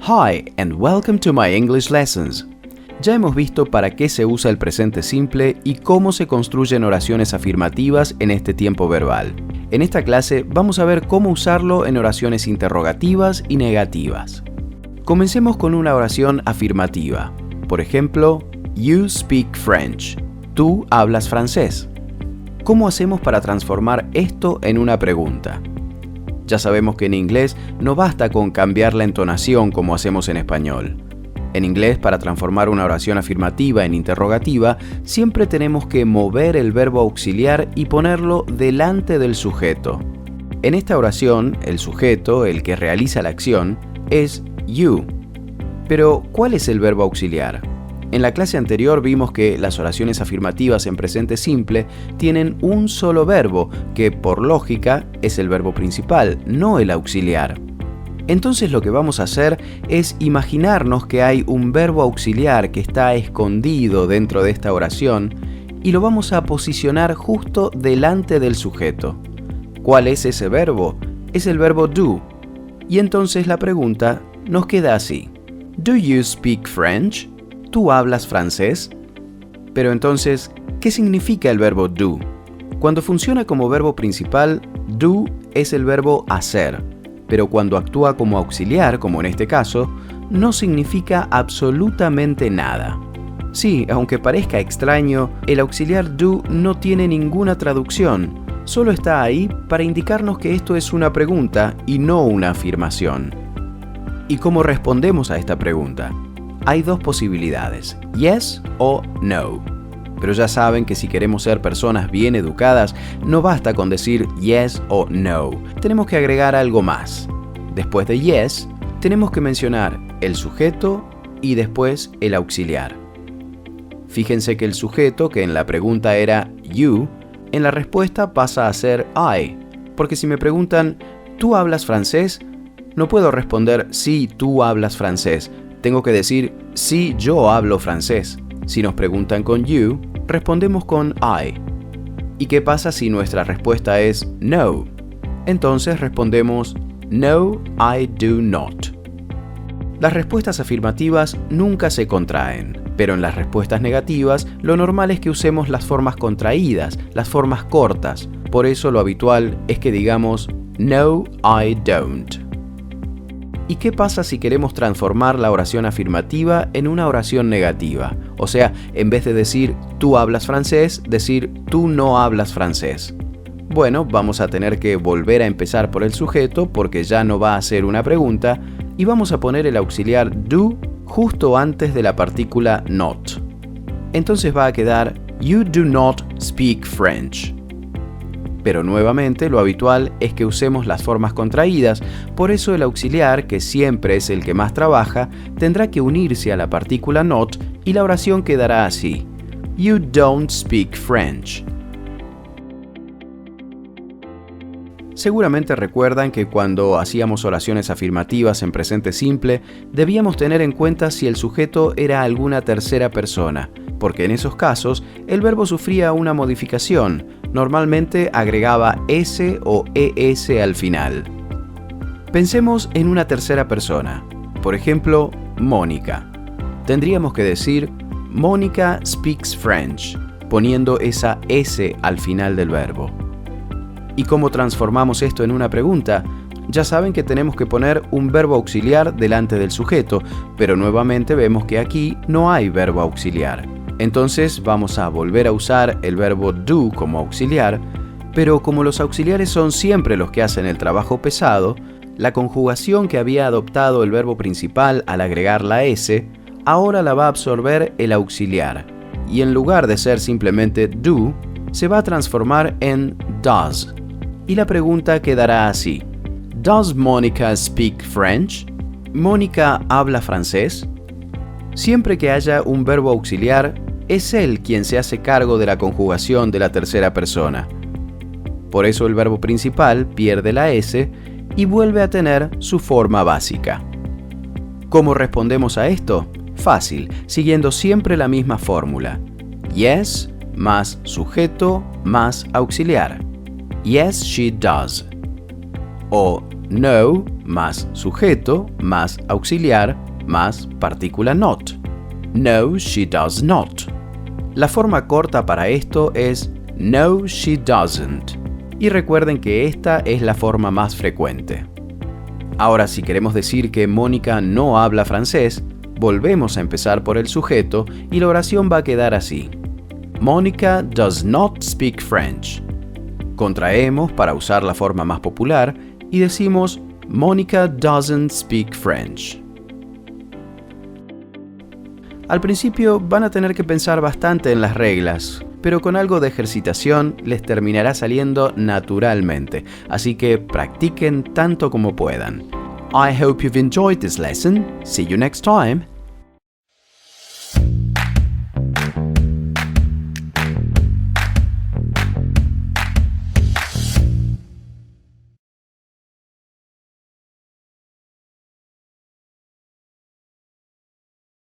Hi and welcome to my English lessons. Ya hemos visto para qué se usa el presente simple y cómo se construyen oraciones afirmativas en este tiempo verbal. En esta clase vamos a ver cómo usarlo en oraciones interrogativas y negativas. Comencemos con una oración afirmativa. Por ejemplo, You speak French. Tú hablas francés. ¿Cómo hacemos para transformar esto en una pregunta? Ya sabemos que en inglés no basta con cambiar la entonación como hacemos en español. En inglés, para transformar una oración afirmativa en interrogativa, siempre tenemos que mover el verbo auxiliar y ponerlo delante del sujeto. En esta oración, el sujeto, el que realiza la acción, es you. Pero, ¿cuál es el verbo auxiliar? En la clase anterior vimos que las oraciones afirmativas en presente simple tienen un solo verbo, que por lógica es el verbo principal, no el auxiliar. Entonces lo que vamos a hacer es imaginarnos que hay un verbo auxiliar que está escondido dentro de esta oración y lo vamos a posicionar justo delante del sujeto. ¿Cuál es ese verbo? Es el verbo do. Y entonces la pregunta nos queda así. Do you speak French? ¿Tú hablas francés? Pero entonces, ¿qué significa el verbo do? Cuando funciona como verbo principal, do es el verbo hacer, pero cuando actúa como auxiliar, como en este caso, no significa absolutamente nada. Sí, aunque parezca extraño, el auxiliar do no tiene ninguna traducción, solo está ahí para indicarnos que esto es una pregunta y no una afirmación. ¿Y cómo respondemos a esta pregunta? Hay dos posibilidades, yes o no. Pero ya saben que si queremos ser personas bien educadas, no basta con decir yes o no. Tenemos que agregar algo más. Después de yes, tenemos que mencionar el sujeto y después el auxiliar. Fíjense que el sujeto, que en la pregunta era you, en la respuesta pasa a ser I. Porque si me preguntan, ¿tú hablas francés? No puedo responder sí, tú hablas francés. Tengo que decir, sí, yo hablo francés. Si nos preguntan con you, respondemos con I. ¿Y qué pasa si nuestra respuesta es no? Entonces respondemos, no, I do not. Las respuestas afirmativas nunca se contraen, pero en las respuestas negativas, lo normal es que usemos las formas contraídas, las formas cortas. Por eso lo habitual es que digamos, no, I don't. ¿Y qué pasa si queremos transformar la oración afirmativa en una oración negativa? O sea, en vez de decir tú hablas francés, decir tú no hablas francés. Bueno, vamos a tener que volver a empezar por el sujeto porque ya no va a ser una pregunta y vamos a poner el auxiliar do justo antes de la partícula not. Entonces va a quedar you do not speak French. Pero nuevamente lo habitual es que usemos las formas contraídas, por eso el auxiliar, que siempre es el que más trabaja, tendrá que unirse a la partícula not y la oración quedará así. You don't speak French. Seguramente recuerdan que cuando hacíamos oraciones afirmativas en presente simple, debíamos tener en cuenta si el sujeto era alguna tercera persona, porque en esos casos el verbo sufría una modificación. Normalmente agregaba S o ES al final. Pensemos en una tercera persona. Por ejemplo, Mónica. Tendríamos que decir Mónica speaks French, poniendo esa S al final del verbo. ¿Y cómo transformamos esto en una pregunta? Ya saben que tenemos que poner un verbo auxiliar delante del sujeto, pero nuevamente vemos que aquí no hay verbo auxiliar. Entonces vamos a volver a usar el verbo do como auxiliar, pero como los auxiliares son siempre los que hacen el trabajo pesado, la conjugación que había adoptado el verbo principal al agregar la S, ahora la va a absorber el auxiliar, y en lugar de ser simplemente do, se va a transformar en does. Y la pregunta quedará así. Does Monica speak French? ¿Mónica habla francés? Siempre que haya un verbo auxiliar, es él quien se hace cargo de la conjugación de la tercera persona. Por eso el verbo principal pierde la S y vuelve a tener su forma básica. ¿Cómo respondemos a esto? Fácil, siguiendo siempre la misma fórmula. Yes más sujeto más auxiliar. Yes, she does. O no más sujeto más auxiliar más partícula not. No, she does not. La forma corta para esto es no, she doesn't. Y recuerden que esta es la forma más frecuente. Ahora, si queremos decir que Mónica no habla francés, volvemos a empezar por el sujeto y la oración va a quedar así. Mónica does not speak French. Contraemos para usar la forma más popular y decimos Mónica doesn't speak French. Al principio van a tener que pensar bastante en las reglas, pero con algo de ejercitación les terminará saliendo naturalmente, así que practiquen tanto como puedan. I hope you've enjoyed this lesson. See you next time.